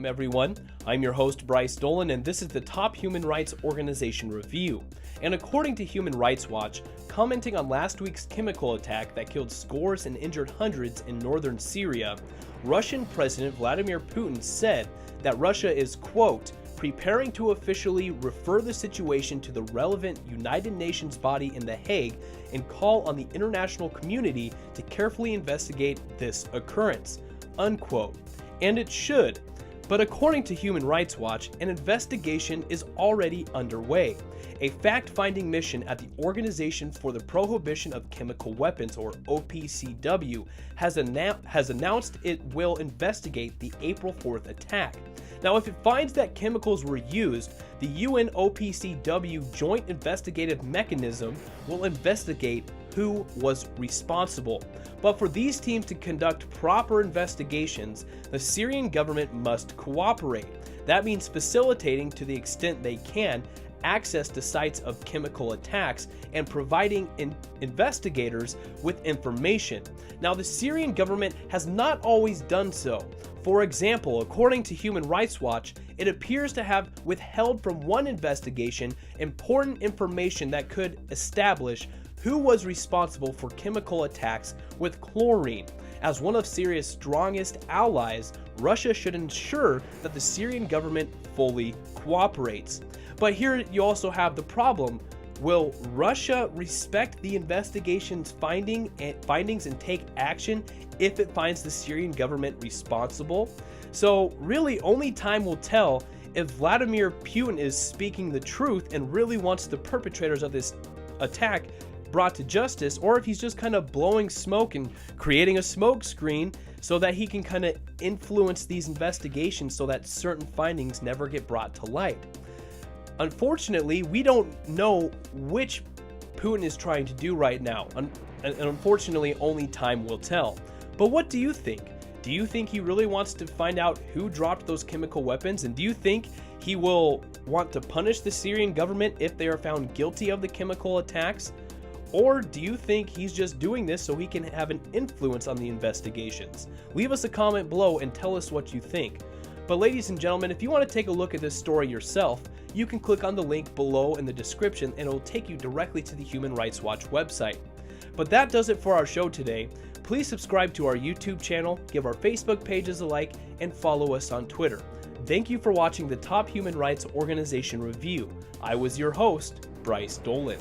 Welcome everyone, I'm your host Bryce Dolan and this is the Top Human Rights Organization Review. And according to Human Rights Watch, commenting on last week's chemical attack that killed scores and injured hundreds in northern Syria, Russian President Vladimir Putin said that Russia is, quote, preparing to officially refer the situation to the relevant United Nations body in The Hague and call on the international community to carefully investigate this occurrence, unquote. And it should. But according to Human Rights Watch, an investigation is already underway. A fact-finding mission at the Organization for the Prohibition of Chemical Weapons, or OPCW, has announced it will investigate the April 4th attack. Now, if it finds that chemicals were used, the UN OPCW Joint Investigative Mechanism will investigate who was responsible. But for these teams to conduct proper investigations, the Syrian government must cooperate. That means facilitating, to the extent they can, access to sites of chemical attacks and providing investigators with information. Now, the Syrian government has not always done so. For example, according to Human Rights Watch, it appears to have withheld from one investigation important information that could establish who was responsible for chemical attacks with chlorine. As one of Syria's strongest allies, Russia should ensure that the Syrian government fully cooperates. But here you also have the problem. Will Russia respect the investigation's findings and take action if it finds the Syrian government responsible? So really, only time will tell if Vladimir Putin is speaking the truth and really wants the perpetrators of this attack brought to justice, or if he's just kind of blowing smoke and creating a smoke screen so that he can kind of influence these investigations so that certain findings never get brought to light. Unfortunately, we don't know which Putin is trying to do right now, and unfortunately only time will tell. But what do you think? Do you think he really wants to find out who dropped those chemical weapons, and do you think he will want to punish the Syrian government if they are found guilty of the chemical attacks? Or do you think he's just doing this so he can have an influence on the investigations? Leave us a comment below and tell us what you think. But ladies and gentlemen, if you want to take a look at this story yourself, you can click on the link below in the description and it will take you directly to the Human Rights Watch website. But that does it for our show today. Please subscribe to our YouTube channel, give our Facebook pages a like, and follow us on Twitter. Thank you for watching the Top Human Rights Organization Review. I was your host, Bryce Dolan.